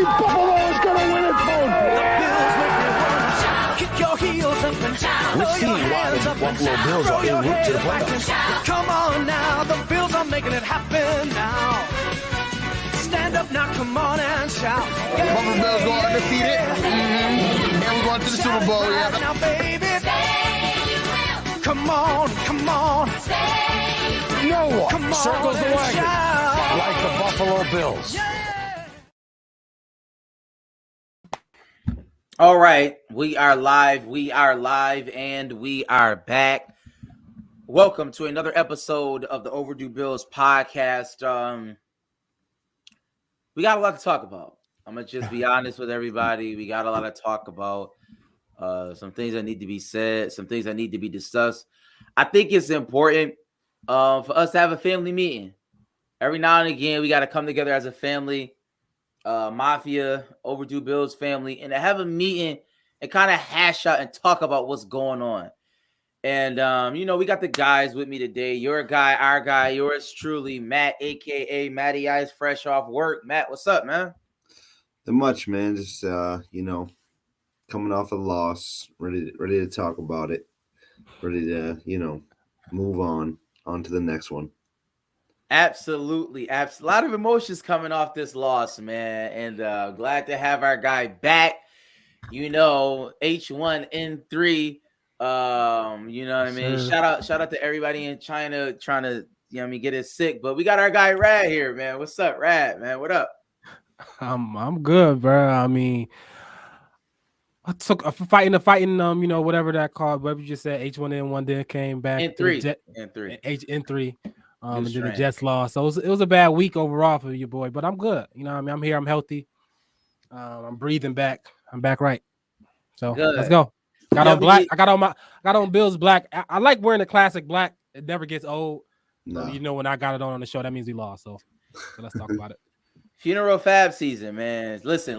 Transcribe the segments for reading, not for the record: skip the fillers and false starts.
believe Buffalo is going to win it, folks. The Bills make me wanna kick your heels up and down. We've seen why the Buffalo Bills are en route to the playoffs. Come on now, the Bills are making it happen now. Stand up now, come on and shout. Buffalo Bills go undefeated. And we're going to the Super Bowl, yeah. Now, baby, come on, come on. No one Come on Circles the and wagon shout. like the Buffalo Bills. All right, we are live, and we are back. Welcome to another episode of the Overdue Bills podcast. We got a lot to talk about. I'm going to just be honest with everybody. We got a lot to talk about. Some things that need to be said, some things that need to be discussed. I think it's important for us to have a family meeting. Every now and again, we got to come together as a family. Mafia, Overdue Bills family, and to have a meeting and kind of hash out and talk about what's going on. And, we got the guys with me today. Your guy, our guy, yours truly, Matt, a.k.a. Matty Ice, fresh off work. Matt, what's up, man? Not much, man. Just, coming off a loss, ready to talk about it, ready to, move on to the next one. Absolutely. A lot of emotions coming off this loss, man. And glad to have our guy back. H1N3. You know what I mean? Sure. Shout out to everybody in China trying to, get us sick. But we got our guy Rad here, man. What's up, Rad, man? What up? I'm good, bro. I mean, I took fighting, whatever that called, whatever you just said, H1N1 then came back. N3. N3. And then the Jets lost. So it was a bad week overall for you, boy. But I'm good. I'm here. I'm healthy. I'm breathing back. I'm back right. So Good. Let's go. Got on black. I got on Bills black. I like wearing the classic black. It never gets old. No. So, when I got it on the show, that means we lost. So let's talk about it. Funeral fab season, man. Listen,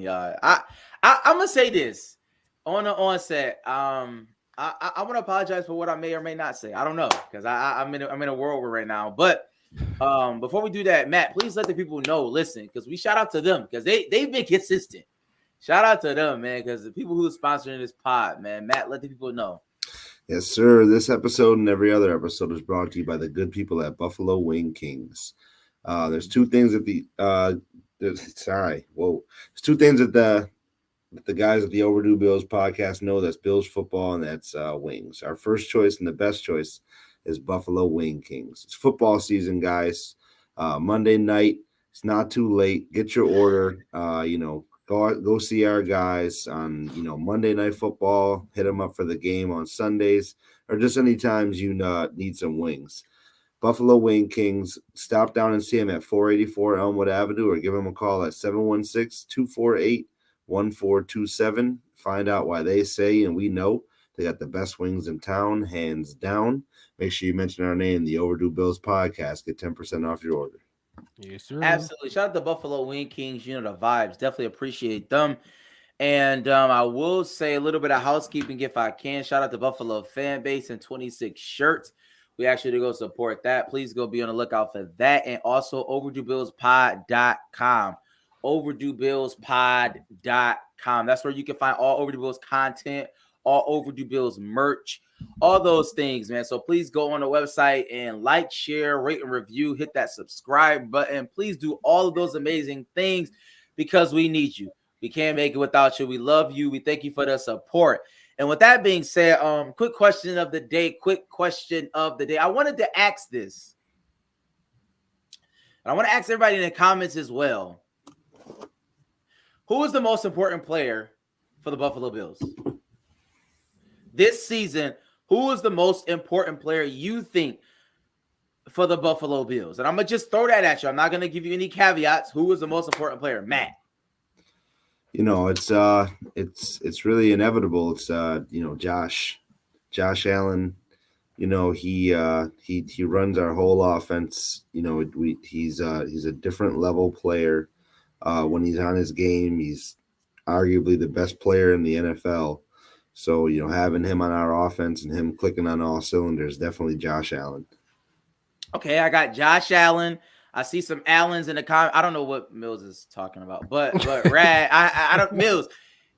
y'all. I'm gonna say this on the onset. I want to apologize for what I may or may not say. I don't know because I'm in a whirlwind right now. But before we do that, Matt, please let the people know. Listen, because we shout out to them because they've been consistent. Shout out to them, man, because the people who are sponsoring this pod, man. Matt, let the people know. Yes, sir. This episode and every other episode is brought to you by the good people at Buffalo Wing Kings. There's two things that there's two things that the guys at the Overdue Bills podcast know. That's Bills football, and that's wings. Our first choice and the best choice is Buffalo Wing Kings. It's football season, guys. Monday night. It's not too late. Get your order. Go see our guys on Monday Night Football. Hit them up for the game on Sundays, or just any times you need some wings. Buffalo Wing Kings. Stop down and see them at 484 Elmwood Avenue, or give them a call at 716-248-1427. Find out why they say, and we know, they got the best wings in town, hands down. Make sure you mention our name, the Overdue Bills podcast. Get 10% off your order. Yes, sir. Absolutely. Shout out to Buffalo Wing Kings. The vibes. Definitely appreciate them. And I will say a little bit of housekeeping if I can. Shout out to Buffalo fan base and 26 shirts. We actually go support that. Please go be on the lookout for that. And also overduebillspod.com. overduebillspod.com. That's where you can find all Overdue Bills content, all Overdue Bills merch, all those things, man. So please go on the website and like, share, rate, and review. Hit that subscribe button. Please do all of those amazing things because we need you. We can't make it without you. We love you. We thank you for the support. And with that being said, quick question of the day. I wanted to ask this. And I want to ask everybody in the comments as well. Who is the most important player for the Buffalo Bills? This season, who is the most important player you think for the Buffalo Bills? And I'm going to just throw that at you. I'm not going to give you any caveats. Who is the most important player? Matt. It's really inevitable. It's Josh Allen. He runs our whole offense. He's a different level player. When he's on his game, he's arguably the best player in the NFL. So, having him on our offense and him clicking on all cylinders, definitely Josh Allen. Okay, I got Josh Allen. I see some Allens in the comment. I don't know what Mills is talking about, but Rad, I don't Mills.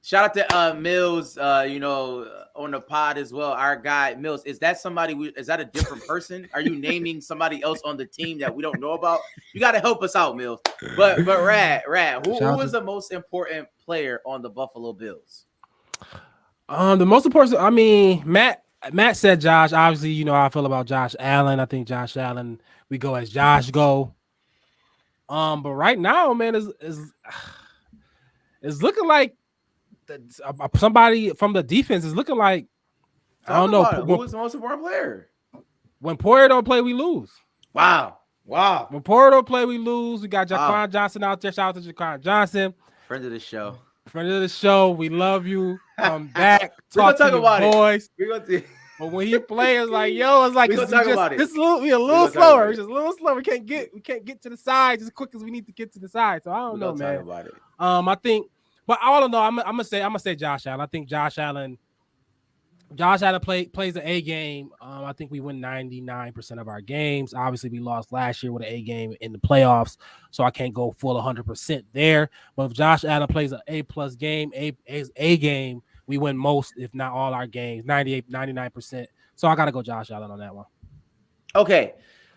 Shout out to Mills, on the pod as well. Our guy Mills, is that somebody? Is that a different person? Are you naming somebody else on the team that we don't know about? You got to help us out, Mills. But Rad, who is the most important player on the Buffalo Bills? The most important. I mean, Matt said Josh. Obviously, you know how I feel about Josh Allen. I think Josh Allen. We go as Josh go. But right now, man, is looking like somebody from the defense is looking like I don't know who is the most important player. When Poyer don't play, we lose. Wow. When Poyer don't play, we lose. We got Jaquan Johnson out there. Shout out to Jaquan Johnson, friend of the show. We love you. Come back. Talk to about the boys. We're gonna see. But when he plays, it's like, yo, it's like we a little slower. It's just a little slower. We can't get to the sides as quick as we need to get to the sides. So I don't know, man. Talk about it. I think, but all in all, I'm gonna say Josh Allen. I think Josh Allen plays the A game. I think we win 99% of our games. Obviously, we lost last year with an A game in the playoffs, so I can't go full 100% there. But if Josh Allen plays an A+ game, A game, we win most, if not all, our games, 98, 99%. So I got to go Josh Allen on that one. Okay.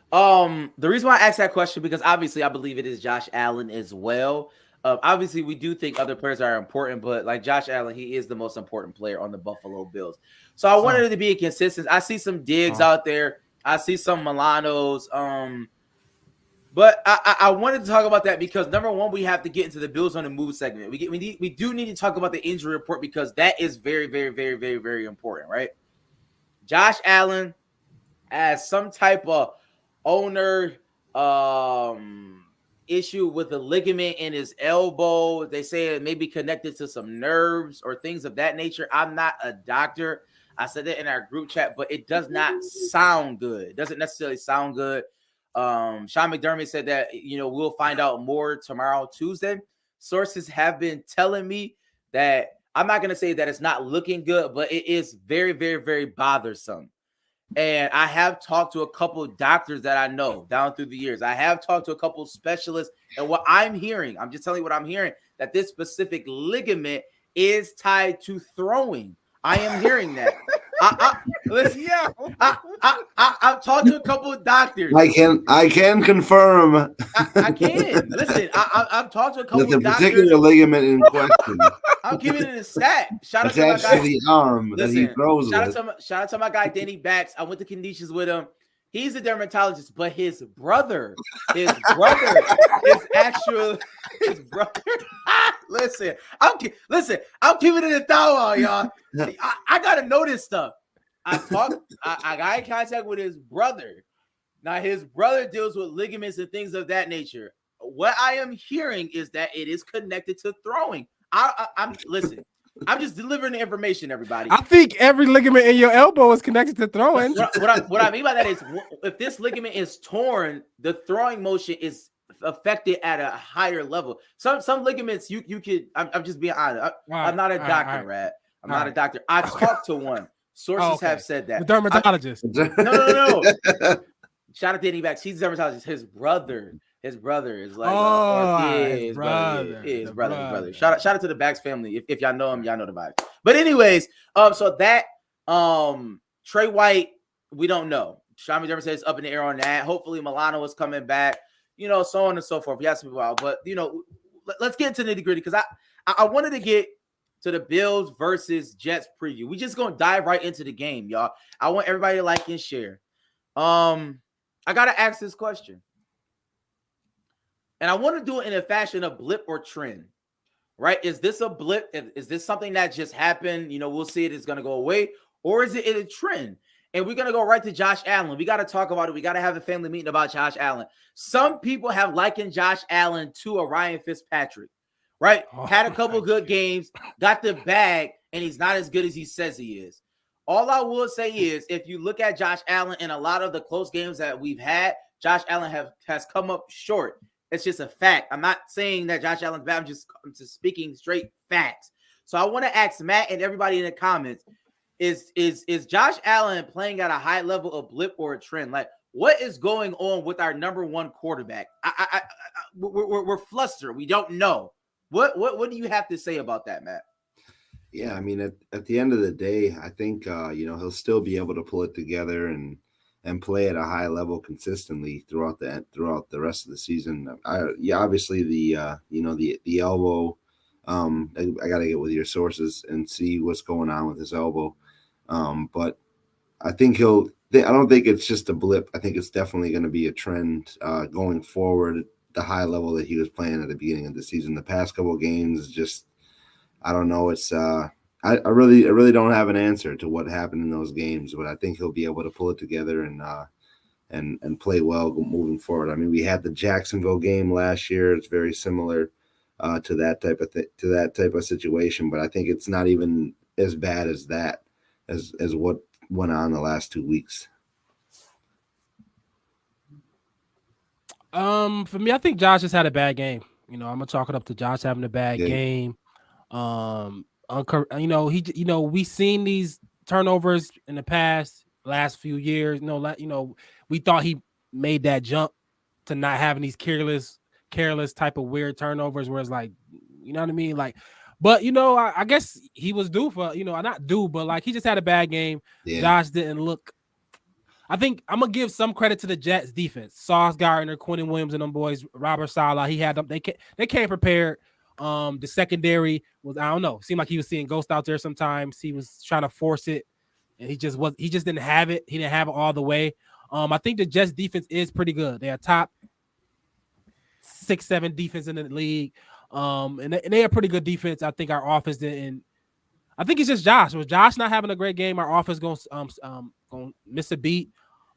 The reason why I asked that question, because obviously I believe it is Josh Allen as well. Obviously, we do think other players are important, but like Josh Allen, he is the most important player on the Buffalo Bills. So I wanted it to be consistent. I see some Diggs out there. I see some Milanos. But I wanted to talk about that because, number one, we have to get into the Bills on the move segment. We do need to talk about the injury report because that is very, very, very, very, very important, right? Josh Allen has some type of owner issue with a ligament in his elbow. They say it may be connected to some nerves or things of that nature. I'm not a doctor. I said that in our group chat, but it does not sound good. It doesn't necessarily sound good. Sean McDermott said that, we'll find out more tomorrow, Tuesday. Sources have been telling me that I'm not going to say that it's not looking good, but it is very, very, very bothersome. And I have talked to a couple of doctors that I know down through the years. I have talked to a couple of specialists, and what I'm hearing, I'm just telling you what I'm hearing, that this specific ligament is tied to throwing. I am hearing that. Listen, I've talked to a couple of doctors. I can confirm. I can. Listen, I've talked to a couple of doctors. The particular ligament in question. I'm giving it a stat. Shout out attached to my guy. To the arm that he throws shout with. Shout out to my guy Danny Bax. I went to conditions with him. He's a dermatologist, but his brother is actually his brother. Listen, I'm keeping it 1,000, y'all. I gotta know this stuff. I got in contact with his brother. Now his brother deals with ligaments and things of that nature. What I am hearing is that it is connected to throwing. Listen. I'm just delivering the information, everybody. I think every ligament in your elbow is connected to throwing. What I mean by that is, if this ligament is torn, the throwing motion is affected at a higher level. Some ligaments you could. I'm just being honest. I'm not a doctor, Rad. I'm not a doctor. I talked to one. Sources have said that. The dermatologist. No. Shout out to Danny Back. He's a dermatologist. His brother is like, his brother. Shout out to the Bax family. If y'all know him, y'all know the vibe. But anyways, so that Trey White, we don't know. Sean McDermott says it's up in the air on that. Hopefully Milano is coming back. So on and so forth. We have some people out, but let's get into the nitty gritty because I wanted to get to the Bills versus Jets preview. We just gonna dive right into the game, y'all. I want everybody to like and share. I gotta ask this question. And I want to do it in a fashion of blip or trend, right? Is this a blip? Is this something that just happened? We'll see it is going to go away. Or is it a trend? And we're going to go right to Josh Allen. We got to talk about it. We got to have a family meeting about Josh Allen. Some people have likened Josh Allen to a Ryan Fitzpatrick, right? Had a couple good games, got the bag, and he's not as good as he says he is. All I will say is if you look at Josh Allen in a lot of the close games that we've had, Josh Allen has come up short. It's just a fact. I'm not saying that Josh Allen's bad. I'm just speaking straight facts. So I want to ask Matt and everybody in the comments, is Josh Allen playing at a high level of blip or a trend? Like, what is going on with our number one quarterback? We're flustered. We don't know. What do you have to say about that, Matt? Yeah, I mean, at the end of the day, I think he'll still be able to pull it together and play at a high level consistently throughout the rest of the season. Obviously the elbow. I got to get with your sources and see what's going on with his elbow. But I think I don't think it's just a blip. I think it's definitely going to be a trend going forward. The high level that he was playing at the beginning of the season, the past couple of games, just I don't know. It's I really don't have an answer to what happened in those games, but I think he'll be able to pull it together and play well moving forward. I mean, we had the Jacksonville game last year. It's very similar to that type of situation, but I think it's not even as bad as that as what went on the last 2 weeks. For me, I think Josh just had a bad game. I'm gonna chalk it up to Josh having a bad game. We've seen these turnovers in the last few years. We thought he made that jump to not having these careless type of weird turnovers where it's like, you know what I mean? Like, but I guess he was due for, not due, but like he just had a bad game. Yeah. Josh didn't look. I think I'm gonna give some credit to the Jets defense. Sauce Gardner, Quentin Williams, and them boys, Robert Saleh. He had them. They came prepared. The secondary was, I don't know, seemed like he was seeing ghosts out there sometimes. He was trying to force it, and he just didn't have it. He didn't have it all the way. I think the Jets defense is pretty good. They are top 6-7 defense in the league. And they are pretty good defense. I think our offense didn't. I think it's just Josh. With Josh not having a great game, our offense going miss a beat.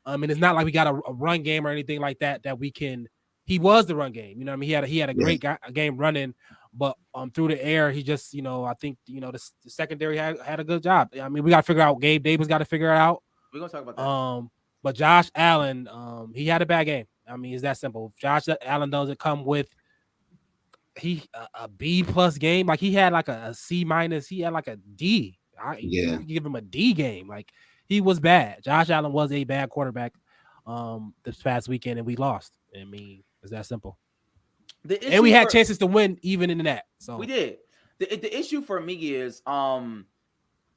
And it's not like we got a run game or anything like that we can. He was the run game. You know what I mean? He had a great game running, but through the air, he just, I think, the secondary had a good job. I mean, we got to figure out. Gabe Davis got to figure it out. We're gonna talk about that. But Josh Allen, he had a bad game. I mean, it's that simple. If Josh Allen doesn't come with a B+ game, like he had like a C-, he had like a D. You give him a D game. Like he was bad. Josh Allen was a bad quarterback this past weekend, and we lost. I mean, it's that simple. And we had chances to win even in that. So we did. The issue for me is when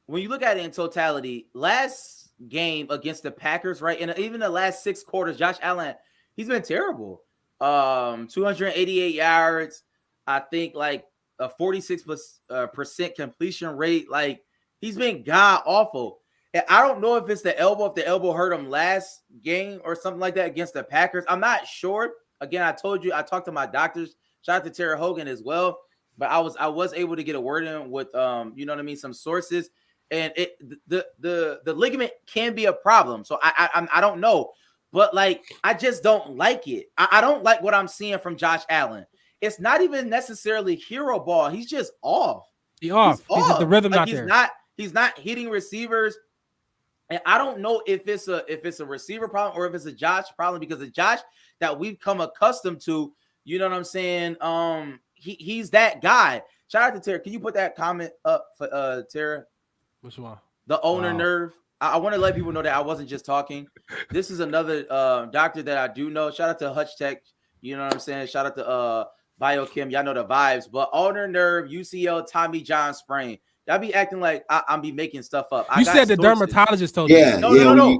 you look at it in totality, last game against the Packers, right? And even the last 6 quarters, Josh Allen, he's been terrible. 288 yards. I think like a 46% completion rate. Like he's been god awful. And I don't know if it's the elbow, if the elbow hurt him last game or something like that against the Packers. I'm not sure. Again, I told you, I talked to my doctors. Shout out to Tara Hogan as well. But I was able to get a word in with you know what I mean, some sources. And the ligament can be a problem. So I don't know. But like I just don't like it. I don't like what I'm seeing from Josh Allen. It's not even necessarily hero ball. He's just off. He's off. He's the rhythm like not there. He's not hitting receivers. And I don't know if it's a receiver problem or if it's a Josh problem, because the Josh that we've come accustomed to, you know what I'm saying? He's that guy. Shout out to Tara. Can you put that comment up for Tara? Which one? The owner nerve. I want to let people know that I wasn't just talking. This is another doctor that I do know. Shout out to Hutch Tech. You know what I'm saying? Shout out to Biochem. Y'all know the vibes. But ulnar nerve, UCL, Tommy John sprain. Y'all be acting like I'm be making stuff up. You said the dermatologist told you. No.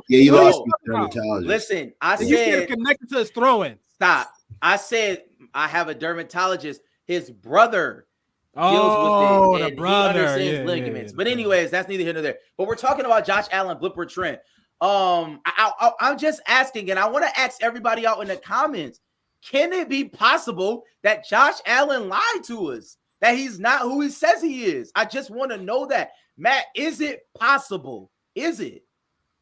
You lost the dermatologist. Listen, I said you said connected to his throwing. Stop. I said I have a dermatologist. His brother deals with it. And the brother. He understands ligaments. But anyways, that's neither here nor there. But we're talking about Josh Allen, blipper trend. I'm just asking, and I want to ask everybody out in the comments, can it be possible that Josh Allen lied to us? That he's not who he says he is? I just want to know that. Matt, is it possible? Is it?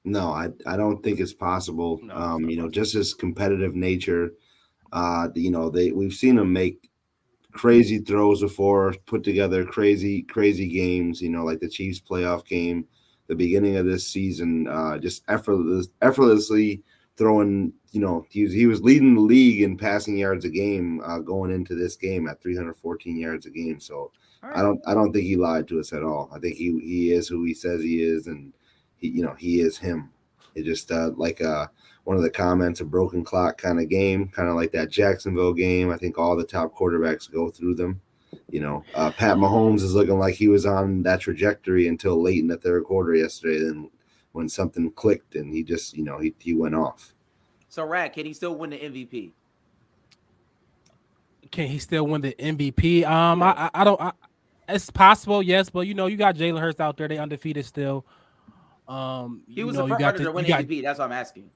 No, I don't think it's possible. No, just his competitive nature. We've seen him make crazy throws before, put together crazy games, like the Chiefs playoff game, the beginning of this season, just effortlessly throwing, he was leading the league in passing yards a game going into this game at 314 yards a game. So All right. I don't think he lied to us at all. I think he is who he says he is, and he is him. It just one of the comments, a broken clock kind of game, kind of like that Jacksonville game. I think all the top quarterbacks go through them. Pat Mahomes is looking like he was on that trajectory until late in the third quarter yesterday. Then when something clicked and he just, he went off. So, Rad, can he still win the MVP? Can he still win the MVP? I don't. It's possible, yes, but you got Jalen Hurts out there. They undefeated still. He was the front runner to win MVP. That's what I'm asking.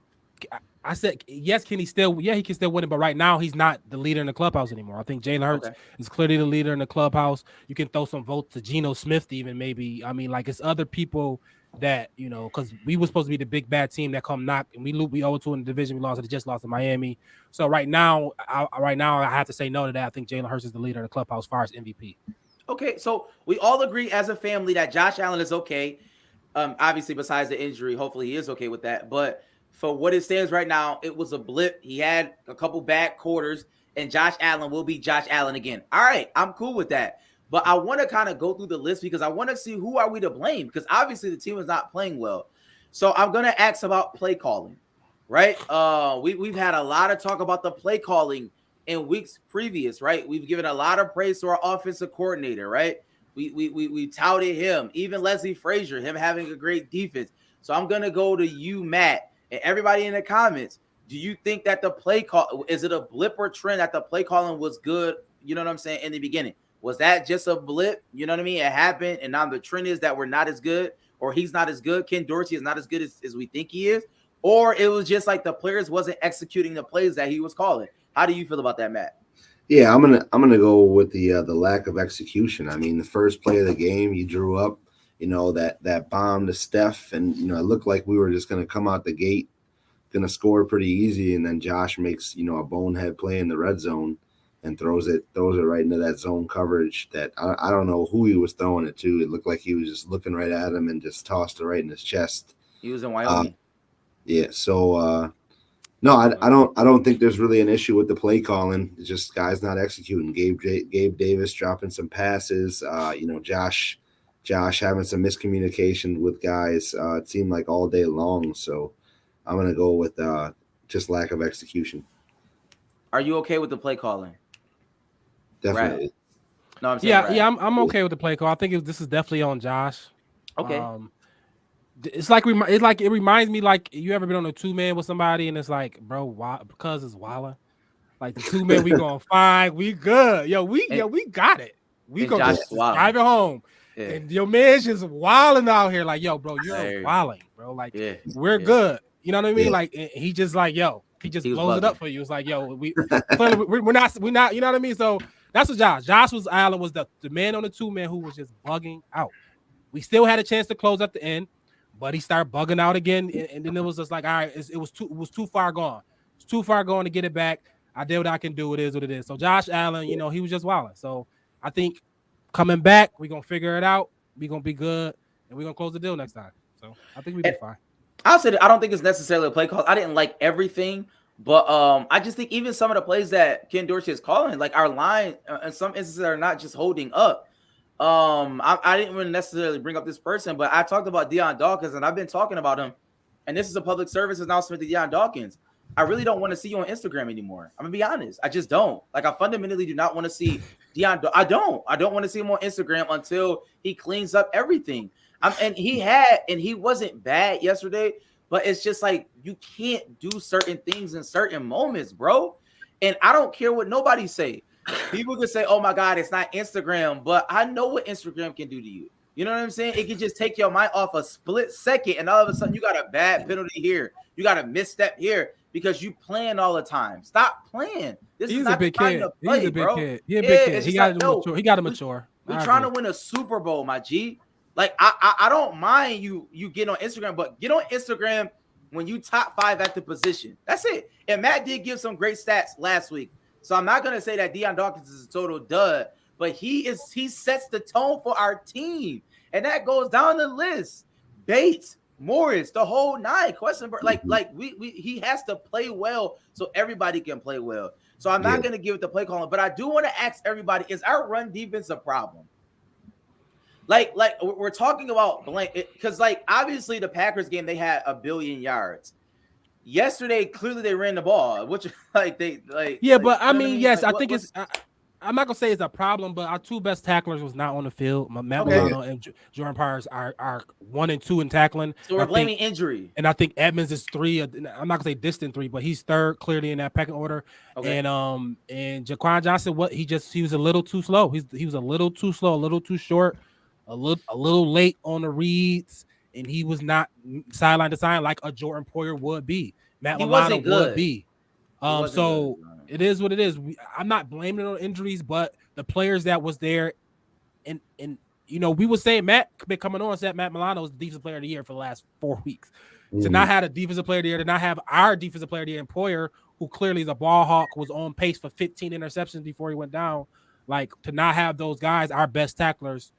I said yes. Can he still? Yeah, he can still win it. But right now, he's not the leader in the clubhouse anymore. I think Jalen Hurts is clearly the leader in the clubhouse. You can throw some votes to Geno Smith, even maybe. I mean, like it's other people that because we were supposed to be the big bad team that come knock, and we 0-2 in the division. We lost. It just lost to Miami. So right now, I have to say no to that. I think Jalen Hurts is the leader in the clubhouse as far as MVP. Okay, so we all agree as a family that Josh Allen is okay. Obviously, besides the injury, hopefully he is okay with that. But for what it stands right now, it was a blip. He had a couple bad quarters, and Josh Allen will be Josh Allen again. All right, I'm cool with that. But I want to kind of go through the list because I want to see who are we to blame, because obviously the team is not playing well. So I'm going to ask about play calling, right? We've had a lot of talk about the play calling in weeks previous, right? We've given a lot of praise to our offensive coordinator, right? We touted him, even Leslie Frazier, him having a great defense. So I'm going to go to you, Matt, and everybody in the comments. Do you think that the play call, is it a blip or trend that the play calling was good? You know what I'm saying? In the beginning, was that just a blip? You know what I mean? It happened. And now the trend is that we're not as good, or he's not as good. Ken Dorsey is not as good as we think he is. Or it was just like the players wasn't executing the plays that he was calling. How do you feel about that, Matt? Yeah, I'm gonna go with the lack of execution. I mean, the first play of the game, you drew up, that bomb to Steph, and it looked like we were just gonna come out the gate, gonna score pretty easy, and then Josh makes a bonehead play in the red zone and throws it right into that zone coverage that I don't know who he was throwing it to. It looked like he was just looking right at him and just tossed it right in his chest. He was in Wyoming. Yeah, so no, I don't think there's really an issue with the play calling. It's just guys not executing. Gabe Davis dropping some passes. Josh having some miscommunication with guys. It seemed like all day long. So I'm gonna go with just lack of execution. Are you okay with the play calling? Definitely. Right. No, I'm saying I'm okay with the play call. I think this is definitely on Josh. Okay. It reminds me, like, you ever been on a 2-man with somebody and it's like, bro, why? Because it's Walla. Like the 2-man, we gonna find, we good. We got it. We gonna just drive it home. Yeah. And your man's just wilding out here, like, yo, bro, you're wilding, bro. Like, we're good. You know what I mean? Yeah. Like, he just like, yo, he just blows it up for you. It's like, yo, we're not, you know what I mean? So that's what Josh Allen was the man on the 2-man who was just bugging out. We still had a chance to close at the end, but he started bugging out again, and then it was just like, all right, it was too far gone. It's too far gone to get it back. I did what I can do. It is what it is. So Josh Allen, he was just wilding. So I think coming back, we're gonna figure it out. We're gonna be good, and we're gonna close the deal next time. So I think we'll be fine. I'll say that I don't think it's necessarily a play call. I didn't like everything, but I just think even some of the plays that Ken Dorsey is calling, like our line, in some instances are not just holding up. I didn't really necessarily bring up this person, but I talked about Deion Dawkins, and I've been talking about him. And this is a public service announcement to Deion Dawkins. I really don't want to see you on Instagram anymore. I'm gonna be honest. I just don't. Like, I fundamentally do not want to see Deion. I don't want to see him on Instagram until he cleans up everything. And he wasn't bad yesterday, but it's just like you can't do certain things in certain moments, bro. And I don't care what nobody say. People can say, oh my God, it's not Instagram, but I know what Instagram can do to you. You know what I'm saying? It can just take your mind off a split second, and all of a sudden you got a bad penalty here. You got a misstep here because you playing all the time. Stop playing. He's a big kid. He's a big kid. He's a big kid. He got to mature. We're trying to win a Super Bowl, my G. Like, I don't mind you get on Instagram, but get on Instagram when you top 5 at the position. That's it. And Matt did give some great stats last week. So I'm not going to say that Deion Dawkins is a total dud, but he sets the tone for our team. And that goes down the list. Bates, Morris, the whole 9, Questenberg, he has to play well so everybody can play well. So I'm not going to give it the play calling, but I do want to ask everybody, is our run defense a problem? Like we're talking about blank because like obviously the Packers game they had 1 billion yards. Yesterday, clearly they ran the ball, which like they like. Yeah, like, but I you know what mean, yes, Like, I think it's. I'm not gonna say it's a problem, but our two best tacklers was not on the field. Matt Okay. Milano and Jordan Powers are 1 and 2 in tackling. So we're blaming injury. And I think Edmonds is 3. I'm not gonna say distant 3, but he's 3rd clearly in that pecking order. Okay. And Jaquan Johnson, he was a little too slow. He was a little too slow, a little too short, a little late on the reads, and he was not sideline to sideline like a Jordan Poyer would be. Matt Milano would be. So good. It is what it is. I'm not blaming it on injuries, but the players that was there, and you know, we were saying Matt been coming on and said Matt Milano is the defensive player of the year for the last 4 weeks. To not have a defensive player of the year, to not have our defensive player of the year, Poyer, who clearly is a ball hawk, was on pace for 15 interceptions before he went down. Like, to not have those guys, our best tacklers,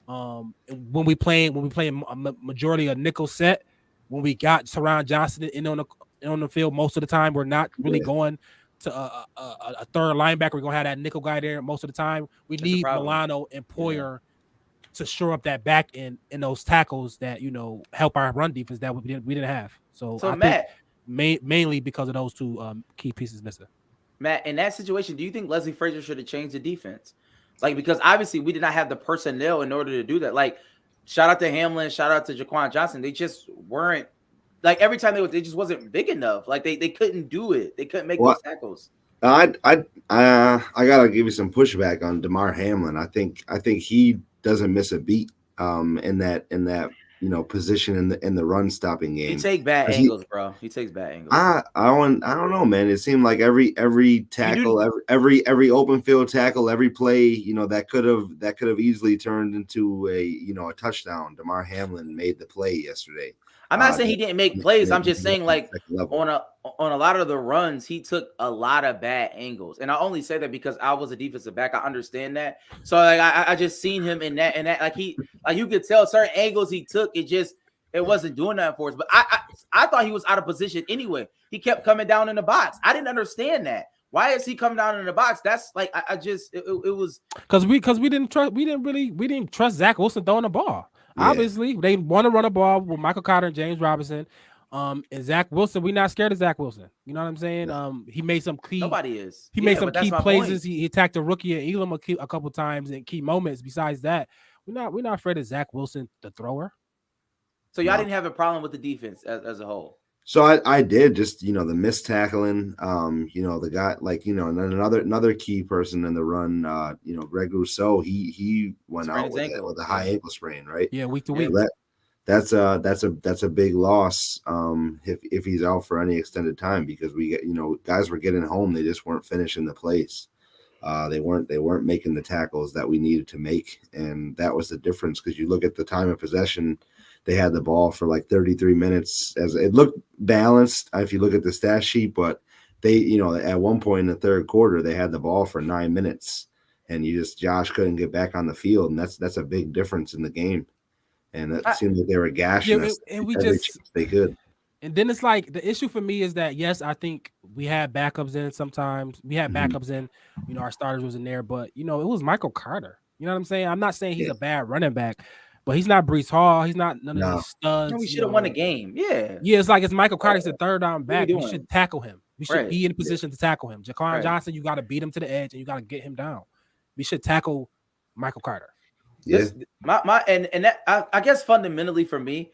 when we play a majority of nickel set, when we got Teron Johnson in on the field most of the time, we're not really going to a third linebacker. We're gonna have that nickel guy there most of the time. That's need Milano and Poyer to shore up that back end in those tackles that, you know, help our run defense that we didn't have. So I Matt, think mainly because of those two key pieces missing. Matt, in that situation, do you think Leslie Frazier should have changed the defense? Like, because obviously we did not have the personnel in order to do that. Like, shout out to Hamlin, shout out to Jaquan Johnson. They just weren't, like, every time they just wasn't big enough. Like, they couldn't do it. They couldn't make those tackles. I gotta give you some pushback on DeMar Hamlin. I think he doesn't miss a beat in that you know position in the run stopping game. He takes bad angles, bro. He takes bad angles. I don't know, man. It seemed like every tackle, every open field tackle, every play, you know, that could have easily turned into a touchdown. DeMar Hamlin made the play yesterday. I'm not saying he didn't make plays. I'm just saying, like, on a lot of the runs, he took a lot of bad angles. And I only say that because I was a defensive back. I understand that. So like I just seen him in that like you could tell certain angles he took. It wasn't doing that for us. But I thought he was out of position anyway. He kept coming down in the box. I didn't understand that. Why is he coming down in the box? That's like it was because we didn't trust Zach Wilson throwing the ball. Yeah. Obviously, they want to run a ball with Michael Carter and James Robinson. And Zach Wilson, we're not scared of Zach Wilson. You know what I'm saying? Yeah. He made some key. Nobody is. He made some key plays. He attacked a rookie at Elam a couple times in key moments. Besides that, we're not afraid of Zach Wilson, the thrower. So y'all didn't have a problem with the defense as a whole. So I did just, you know, the missed tackling, you know, the guy, like, you know, and then another key person in the run, you know, Greg Rousseau, he went out with a high ankle sprain, right? Yeah, week to week. That's a big loss if he's out for any extended time, because we get, you know, guys were getting home, they just weren't finishing the plays. They weren't making the tackles that we needed to make, and that was the difference. Because you look at the time of possession, they had the ball for like 33 minutes. As it looked balanced, if you look at the stat sheet, but they, you know, at one point in the third quarter, they had the ball for 9 minutes, and Josh couldn't get back on the field, and that's a big difference in the game. And it seemed like they were gashing us, and we just they could. And then it's like the issue for me is that, yes, I think we had backups in sometimes. We had backups in, you know, our starters wasn't there, but, you know, it was Michael Carter. You know what I'm saying? I'm not saying he's a bad running back, but he's not Breece Hall. He's not none of these studs. No, we should have won the game. Yeah. Yeah, it's like it's Michael Carter. He's the third down back. We should tackle him. We should be in position to tackle him. Jaquan Johnson, you got to beat him to the edge, and you got to get him down. We should tackle Michael Carter. Yeah. I guess fundamentally for me,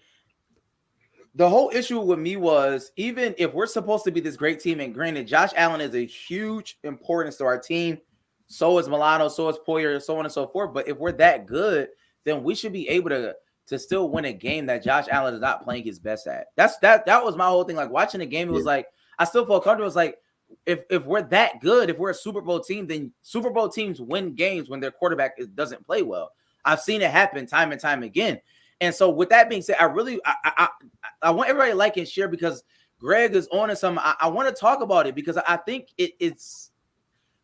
the whole issue with me was, even if we're supposed to be this great team, and granted, Josh Allen is a huge importance to our team, so is Milano, so is Poyer, so on and so forth. But if we're that good, then we should be able to still win a game that Josh Allen is not playing his best at. That was my whole thing. Like, watching the game, it was like I still felt comfortable. It was like, if we're that good, if we're a Super Bowl team, then Super Bowl teams win games when their quarterback doesn't play well. I've seen it happen time and time again. And so with that being said, I want everybody to like and share, because Greg is on to something. I want to talk about it, because I think it's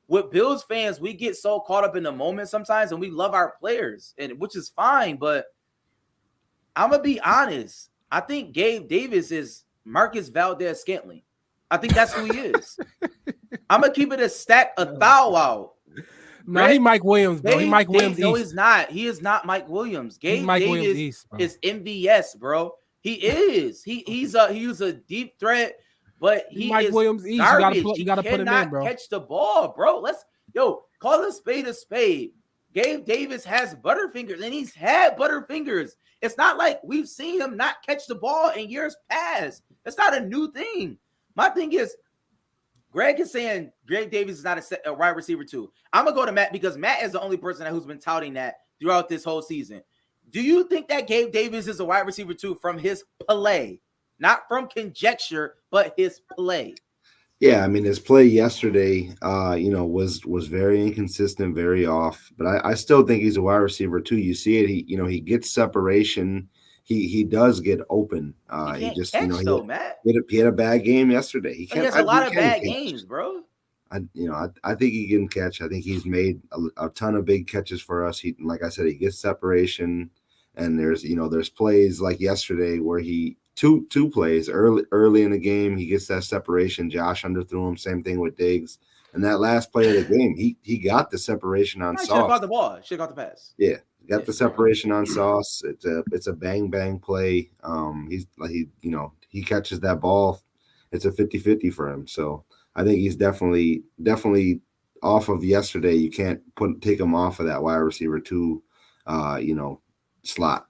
with Bills fans, we get so caught up in the moment sometimes, and we love our players, and which is fine. But I'm going to be honest. I think Gabe Davis is Marcus Valdez-Scantling. I think that's who he is. I'm going to keep it a stack of thou out. No, he Mike Williams, bro. He Mike Williams No, East. he's not. He is not Mike Williams. He's Gabe Mike Williams Davis East, bro. is MVS, bro. He is. He's a deep threat, but He's he Mike is Williams East. garbage. You gotta put him in, bro. Catch the ball, bro. Let's call a spade a spade. Gabe Davis has butterfingers, and he's had butterfingers. It's not like we've seen him not catch the ball in years past. That's not a new thing. My thing is, Greg is saying Greg Davis is not a wide receiver too. I'm gonna go to Matt because Matt is the only person who's been touting that throughout this whole season. Do you think that Gabe Davis is a wide receiver too from his play, not from conjecture, but his play? Yeah, I mean his play yesterday, was very inconsistent, very off. But I still think he's a wide receiver too. You see it. He gets separation. He does get open. He just catch, Matt. He had a bad game yesterday. He has a lot of bad games, bro. I think he can catch. I think he's made a ton of big catches for us. Like I said, he gets separation, and there's plays like yesterday where he two plays early in the game. He gets that separation. Josh underthrew him. Same thing with Diggs. And that last play of the game, he got the separation on Sauce. Should have got the ball. Should have got the pass. Yeah, got the separation on Sauce. It's a bang play. He catches that ball. It's a 50-50 for him. So I think he's definitely off of yesterday. You can't take him off of that wide receiver 2, slot.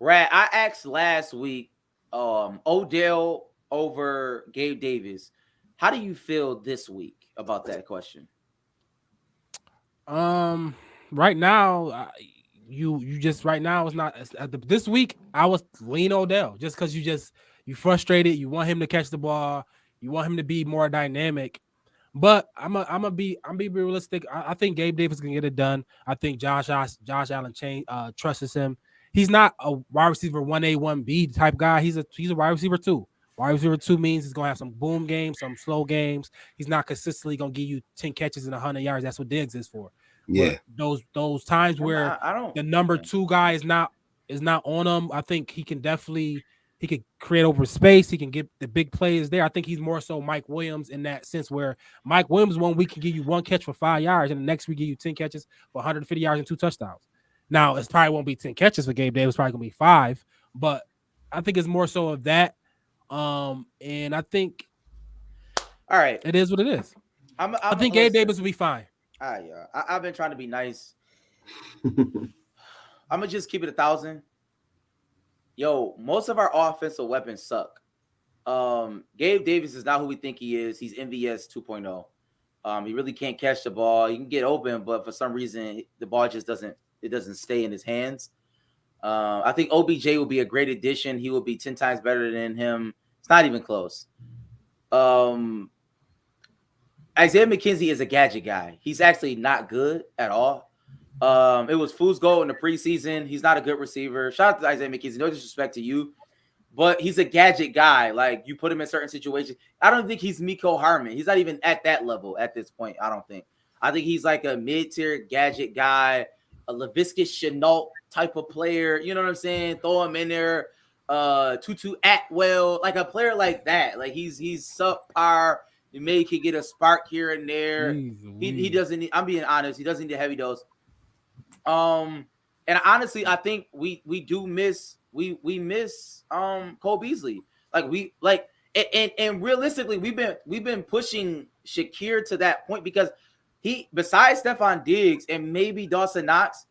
Right. I asked last week, Odell over Gabe Davis. How do you feel this week about that question? Right now, you just right now it's not this week. I was lean Odell just because you frustrated. You want him to catch the ball. You want him to be more dynamic. But I'm be realistic. I think Gabe Davis can get it done. I think Josh Allen trusts him. He's not a wide receiver 1A, 1B type guy. He's a wide receiver 2. Wide receiver 2 means he's gonna have some boom games, some slow games. He's not consistently gonna give you 10 catches and 100 yards. That's what Diggs is for. Yeah, but those times where the number 2 guy is not on him, I think he can create over space. He can get the big plays there. I think he's more so Mike Williams in that sense, where Mike Williams 1 week can give you 1 catch for 5 yards, and the next week give you 10 catches for 150 yards and 2 touchdowns. Now, it probably won't be 10 catches for Gabe Davis. Probably going to be 5. But I think it's more so of that. And I think all right, it is what it is. I think Gabe Davis will be fine. I've been trying to be nice. I'm going to just keep it 1,000. Yo, most of our offensive weapons suck. Gabe Davis is not who we think he is. He's MVS 2.0. He really can't catch the ball. He can get open, but for some reason, the ball just doesn't stay in his hands. I think OBJ will be a great addition. He will be 10 times better than him. It's not even close. Isaiah McKenzie is a gadget guy. He's actually not good at all. It was fool's gold in the preseason. He's not a good receiver. Shout out to Isaiah McKenzie. No disrespect to you, but he's a gadget guy. Like, you put him in certain situations. I don't think he's Miko Harmon. He's not even at that level at this point. I don't think. I think he's like a mid-tier gadget guy, a Laviska Shenault type of player. You know what I'm saying? Throw him in there. Tutu Atwell, like a player like that. Like he's subpar. You may could get a spark here and there. He doesn't need, I'm being honest, he doesn't need a heavy dose. And honestly, I think we miss Cole Beasley. And realistically, we've been pushing Shakir to that point because he, besides Stephon Diggs and maybe Dawson Knox,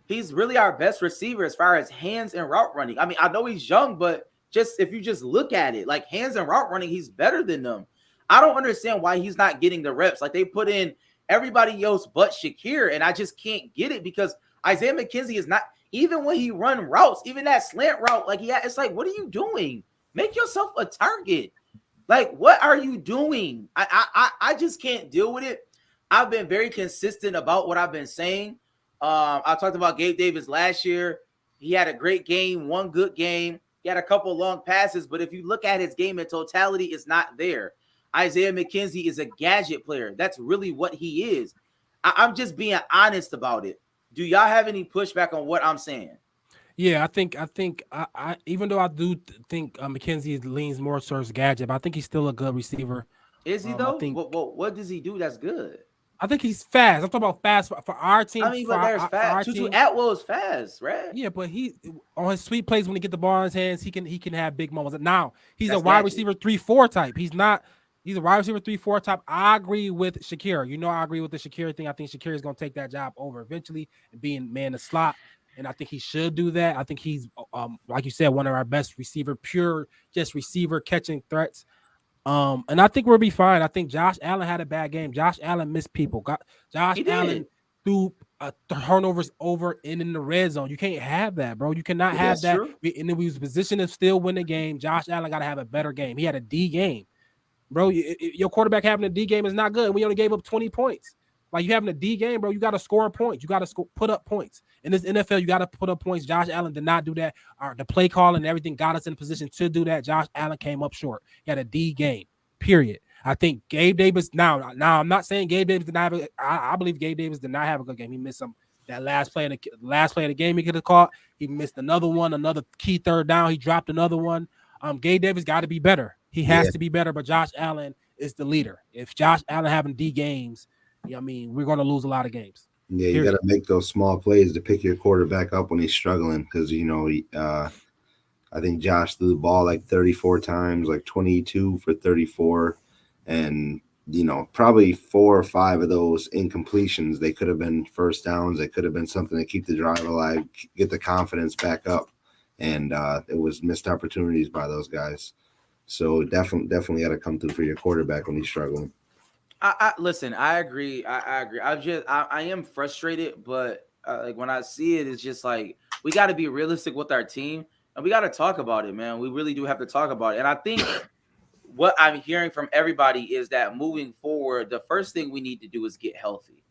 he's really our best receiver as far as hands and route running. I mean, I know he's young, but just if you just look at it, like hands and route running, he's better than them. I don't understand why he's not getting the reps. Like, they put in everybody else but Shakir, and I just can't get it because Isaiah McKenzie is not, even when he run routes, even that slant route, like, yeah, it's like, what are you doing? Make yourself a target. Like, what are you doing? I just can't deal with it. I've been very consistent about what I've been saying. I talked about Gabe Davis last year. He had a great game, one good game. He had a couple long passes, but if you look at his game in totality, it's not there. Isaiah McKenzie is a gadget player. That's really what he is. I'm just being honest about it. Do y'all have any pushback on what I'm saying? Yeah, I think I even though I do think McKenzie leans more towards gadget, but I think he's still a good receiver. Is he though? What does he do that's good? I think he's fast. I'm talking about fast for our team. I mean, but there's for our fast. Tutu team. Atwell is fast, right? Yeah, but he on his sweet plays when he get the ball in his hands, he can have big moments. Now he's That's a wide gadget. receiver 3-4 type. He's a wide receiver 3-4 type. I agree with Shakira. You know, I agree with the Shakira thing. I think Shakira is going to take that job over eventually and being man the slot. And I think he should do that. I think he's like you said, one of our best receiver, pure just receiver catching threats. And I think we'll be fine. I think Josh Allen had a bad game. Josh Allen missed people. Josh Allen threw turnovers over and in the red zone. You can't have that, bro. You cannot have that. True. And then we was positioned to still win the game. Josh Allen got to have a better game. He had a D game, bro. Your quarterback having a D game is not good. We only gave up 20 points. Like you having a D game, bro. You got to score points. You got to put up points. In this NFL, you got to put up points. Josh Allen did not do that. The play call and everything got us in position to do that. Josh Allen came up short. He had a D game. Period. I think Gabe Davis. Now I'm not saying Gabe Davis did not have. I believe Gabe Davis did not have a good game. He missed that last play of the game. He could have caught. He missed another one, another key third down. He dropped another one. Gabe Davis got to be better. He has to be better. But Josh Allen is the leader. If Josh Allen having D games, I mean, we're going to lose a lot of games. Yeah, you got to make those small plays to pick your quarterback up when he's struggling because I think Josh threw the ball like 34 times, like 22 for 34. And, probably 4 or 5 of those incompletions, they could have been first downs. They could have been something to keep the drive alive, get the confidence back up. And it was missed opportunities by those guys. So definitely got to come through for your quarterback when he's struggling. Listen, I agree. I agree. I am frustrated, but like when I see it, it's just like we got to be realistic with our team. And we got to talk about it, man. We really do have to talk about it. And I think what I'm hearing from everybody is that moving forward, the first thing we need to do is get healthy.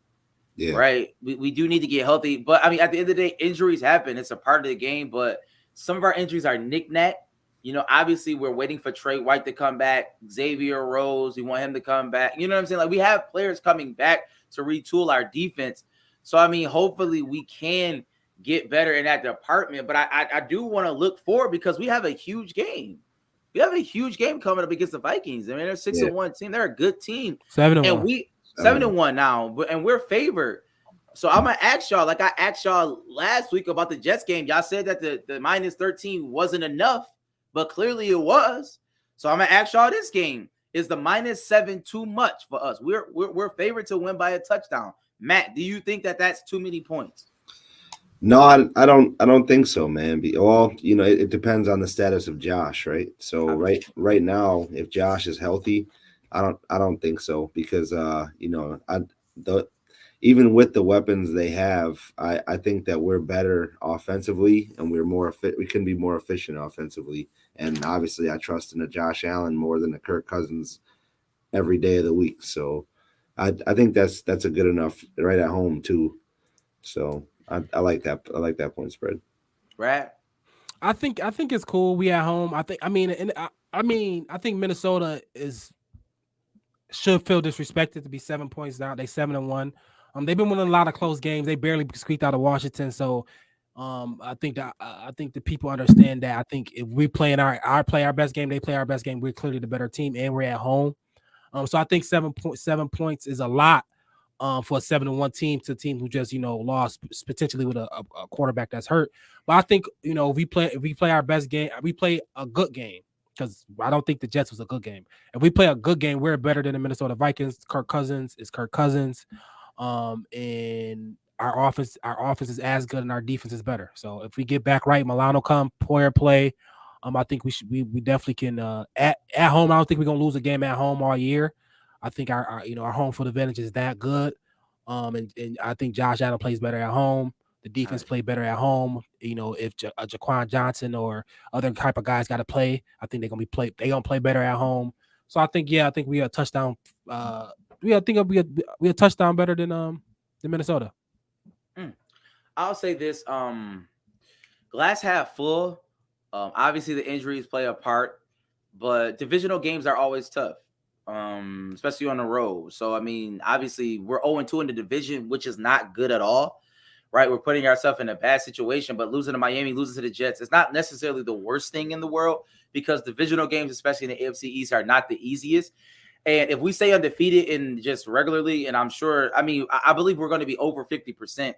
Yeah. Right? We do need to get healthy. But, I mean, at the end of the day, injuries happen. It's a part of the game. But some of our injuries are knick-knack. Obviously, we're waiting for Trey White to come back. Xavier Rose, we want him to come back. You know what I'm saying? Like, we have players coming back to retool our defense. So, I mean, hopefully we can – get better in that department, but I do want to look forward because we have a huge game. We have a huge game coming up against the Vikings. I mean, they're 6-1 team. They're a good team. 7-1. And we 7-1 now, and we're favored. So I'm gonna ask y'all, like I asked y'all last week about the Jets game. Y'all said that the minus 13 wasn't enough, but clearly it was. So I'm gonna ask y'all this game: is the minus 7 too much for us? We're favored to win by a touchdown. Matt, do you think that that's too many points? No, I don't think so, man. Well, it depends on the status of Josh, right? So right now, if Josh is healthy, I don't think so because even with the weapons they have, I think that we're better offensively and we can be more efficient offensively. And obviously, I trust in a Josh Allen more than a Kirk Cousins every day of the week. So I think that's a good enough right at home too. So. I like that. I like that point spread. Right. I think it's cool. We at home. I think Minnesota should feel disrespected to be 7 points down. They 7-1. They've been winning a lot of close games. They barely squeaked out of Washington. So I think the people understand that. I think if we play our best game, they play our best game. We're clearly the better team, and we're at home. So I think 7 points is a lot. For a 7-1 team to a team who just lost potentially with a quarterback that's hurt. But I think if we play our best game, we play a good game because I don't think the Jets was a good game. If we play a good game, we're better than the Minnesota Vikings. Kirk Cousins is Kirk Cousins, and our offense is as good and our defense is better. So if we get back right, Milano come, Poyer play. I think we definitely can at home. I don't think we're gonna lose a game at home all year. I think our home field advantage is that good. And I think Josh Allen plays better at home. The defense play better at home. If Jaquan Johnson or other type of guys got to play, I think they're gonna play better at home. So I think we are a touchdown. We a touchdown better than Minnesota. I'll say this: glass half full. Obviously the injuries play a part, but divisional games are always tough. Especially on the road. So, I mean, obviously we're 0-2 in the division, which is not good at all, right? We're putting ourselves in a bad situation, but losing to Miami, losing to the Jets, it's not necessarily the worst thing in the world because divisional games, especially in the AFC East, are not the easiest. And if we stay undefeated and just regularly, and I'm sure, I mean, I believe we're going to be over 50%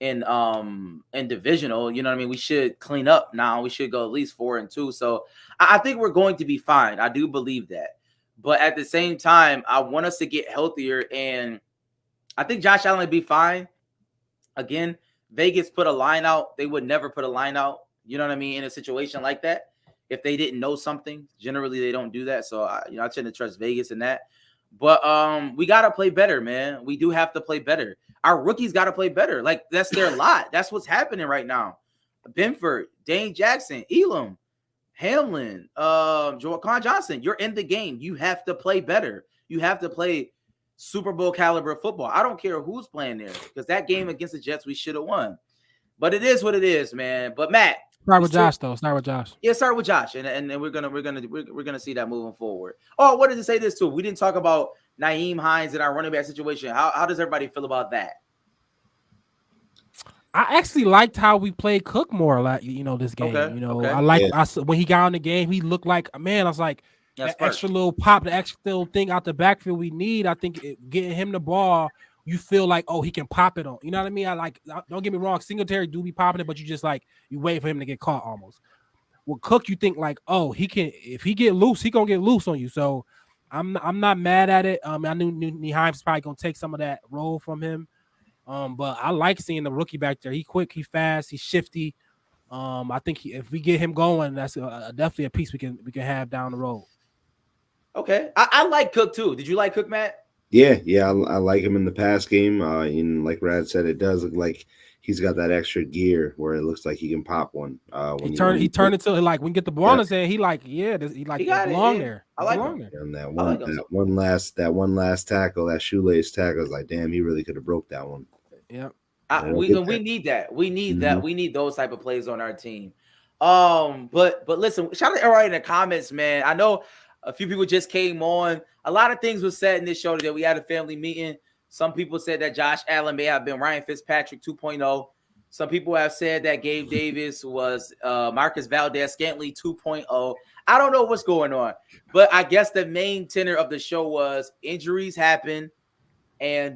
in divisional. You know what I mean? We should clean up now. We should go at least 4-2. So I think we're going to be fine. I do believe that. But at the same time, I want us to get healthier, and I think Josh Allen would be fine. Again, Vegas put a line out. They would never put a line out, you know what I mean, in a situation like that. If they didn't know something, generally they don't do that. So I tend to trust Vegas in that. But we got to play better, man. We do have to play better. Our rookies got to play better. Like, that's their lot. That's what's happening right now. Benford, Dane Jackson, Elam, Hamlin, Joaquin Johnson, you're in the game. You have to play better. You have to play Super Bowl caliber football. I don't care who's playing there, because that game against the Jets we should have won. But it is what it is, man. But Matt, start with Josh though. Start with Josh. Yeah, start with Josh, and we're gonna see that moving forward. Oh, what did it say this too? We didn't talk about Nyheim Hines in our running back situation. How does everybody feel about that? I actually liked how we played Cook more, like this game. Okay. I like when he got on the game, he looked like a man. I was like, that extra little pop, the extra little thing out the backfield we need. I think getting him the ball, you feel like, oh, he can pop it on. You know what I mean? Don't get me wrong, Singletary do be popping it, but you just like you wait for him to get caught almost. With Cook, you think like, oh, he can, if he get loose, he gonna get loose on you. So I'm not mad at it. I knew Nyheim's probably gonna take some of that role from him. But I like seeing the rookie back there. He quick, he fast, he's shifty. I think if we get him going, that's definitely a piece we can have down the road. Okay, I like Cook too. Did you like Cook, Matt? Yeah, I like him in the pass game. And like Rad said, it does look like he's got that extra gear where it looks like he can pop one. He turned into like when we get the ball in his hand, he belong there. I like him. And that one last tackle, that shoelace tackle, is like, damn, he really could have broke that one. Yeah. We need that. We need that. We need those type of plays on our team. But listen, shout out to everybody in the comments, man. I know a few people just came on. A lot of things was said in this show today. We had a family meeting. Some people said that Josh Allen may have been Ryan Fitzpatrick 2.0. Some people have said that Gabe Davis was Marcus Valdez-Scantling 2.0. I don't know what's going on, but I guess the main tenor of the show was injuries happen, and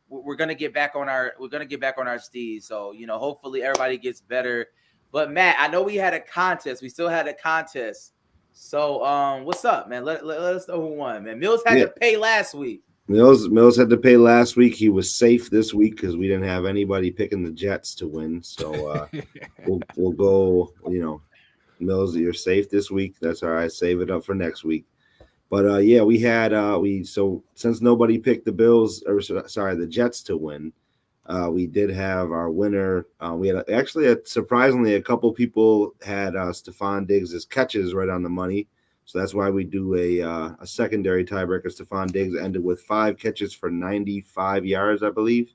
we're gonna get back on our steez. So hopefully everybody gets better. But Matt, I know we had a contest. We still had a contest. So what's up, man? Let us know who won, man. Mills had to pay last week. Mills had to pay last week. He was safe this week because we didn't have anybody picking the Jets to win. So we'll go. Mills, you're safe this week. That's all right. Save it up for next week. But we had so since nobody picked the Jets to win, we did have our winner. We had surprisingly a couple people had Stephon Diggs' catches right on the money. So that's why we do a secondary tiebreaker. Stephon Diggs ended with 5 catches for 95 yards, I believe.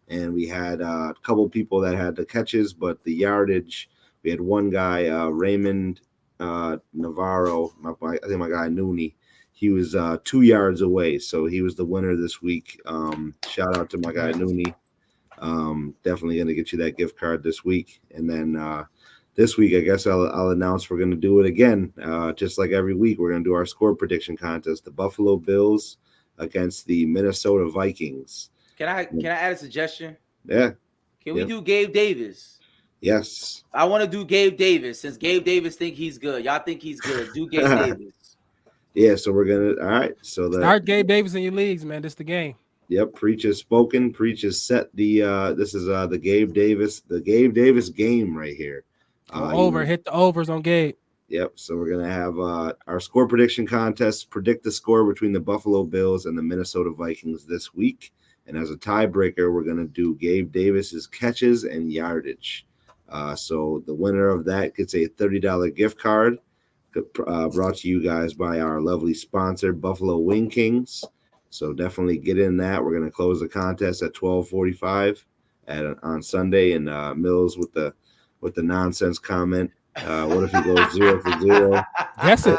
And we had a couple people that had the catches, but the yardage, we had one guy, Raymond Navarro, I think my guy Nooney. He was 2 yards away, so he was the winner this week. Shout out to my guy Nooney. Definitely going to get you that gift card this week. And then this week, I guess I'll announce we're going to do it again. Just like every week, we're going to do our score prediction contest. The Buffalo Bills against the Minnesota Vikings. Can I add a suggestion? Yeah. Can we do Gabe Davis? Yes. I want to do Gabe Davis since Gabe Davis think he's good. Y'all think he's good. Do Gabe Davis. Yeah, so we're going to – all right. So start Gabe Davis in your leagues, man. This is the game. Yep, preach is spoken. Preach is set. This is the Gabe Davis game right here. Hit the overs on Gabe. Yep. So we're gonna have our score prediction contest. Predict the score between the Buffalo Bills and the Minnesota Vikings this week. And as a tiebreaker, we're gonna do Gabe Davis's catches and yardage. So the winner of that gets a $30 gift card. Brought to you guys by our lovely sponsor, Buffalo Wing Kings. So definitely get in that. We're gonna close the contest at 12:45 on Sunday. And Mills with the nonsense comment. What if he goes 0 for 0? Guess it.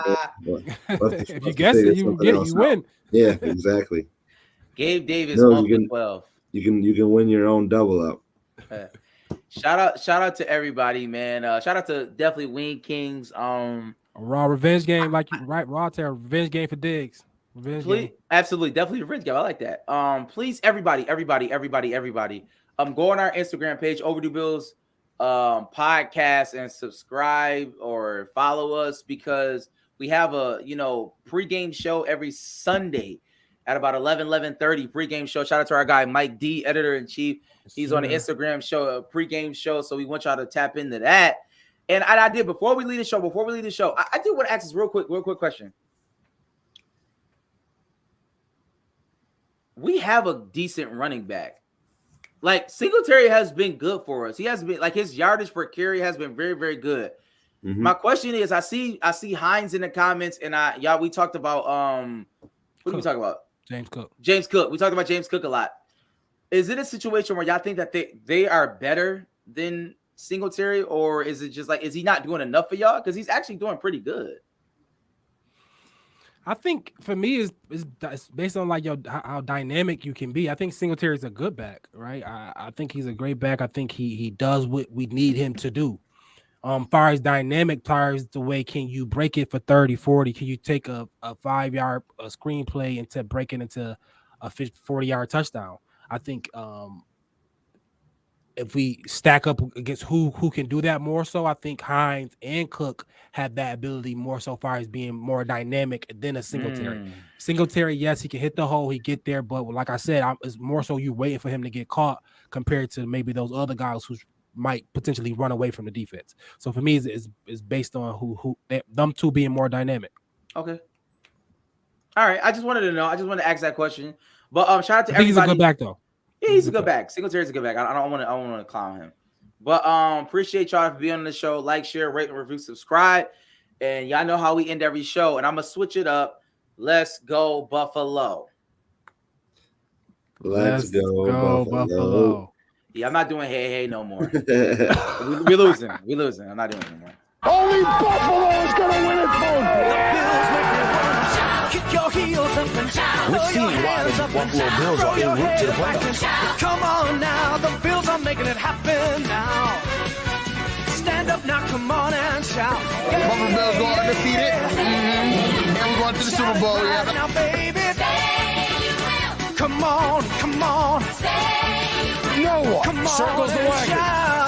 If you guess it, you win. Yeah, exactly. Gabe Davis 1-12. You can win your own double up. Shout out to everybody, man. Shout out to definitely Wing Kings. Raw revenge game, like you right, Raw Terror revenge game for Diggs. Please, absolutely, definitely revenge game. I like that. Please, everybody, go on our Instagram page, Overdue Bills podcast, and subscribe or follow us, because we have a pregame show every Sunday at about 11:30 pregame show. Shout out to our guy Mike D, editor-in-chief. He's on the Instagram show, a pregame show. So we want y'all to tap into that. And I did before we leave the show. I do want to ask this real quick question. We have a decent running back. Like, Singletary has been good for us. He has been, like, his yardage per carry has been very, very good. Mm-hmm. My question is, I see Hines in the comments, and we talked about who did we talk about? James Cook. We talked about James Cook a lot. Is it a situation where y'all think that they are better than Singletary, or is it just like, is he not doing enough for y'all? Because he's actually doing pretty good. I think for me it's based on like how dynamic you can be. I think Singletary is a good back, right? I think he's a great back. I think he does what we need him to do. Far as dynamic, far as the way, can you break it for 30, 40? Can you take a 5-yard screenplay and break it into a 40-yard touchdown? I think if we stack up against who can do that more so, I think Hines and Cook have that ability more so far as being more dynamic than a Singletary. Singletary, yes, he can hit the hole, he get there, but like I said, it's more so you waiting for him to get caught compared to maybe those other guys who might potentially run away from the defense. So for me, it's based on who them two being more dynamic. Okay. All right. I just wanted to know. I just wanted to ask that question. But shout out to everybody. He's a good back though. Yeah, he's a good back. Singletary's a good back. I don't want to clown him. But appreciate y'all for being on the show. Like, share, rate, and review, subscribe. And y'all know how we end every show. And I'm gonna switch it up. Let's go Buffalo. Let's go Buffalo. Yeah, I'm not doing hey no more. We're losing. I'm not doing it anymore. Only Buffalo is gonna win it, Kick your heels up and shout. Let's see why the Buffalo Bills are en route to the playoffs. Come on now, the Bills are making it happen now. Stand up now, come on and shout. Buffalo Bills go undefeated. And we're going to the Super Bowl. Yeah. Now, baby, come on. No one Come on circles the wagon. shout.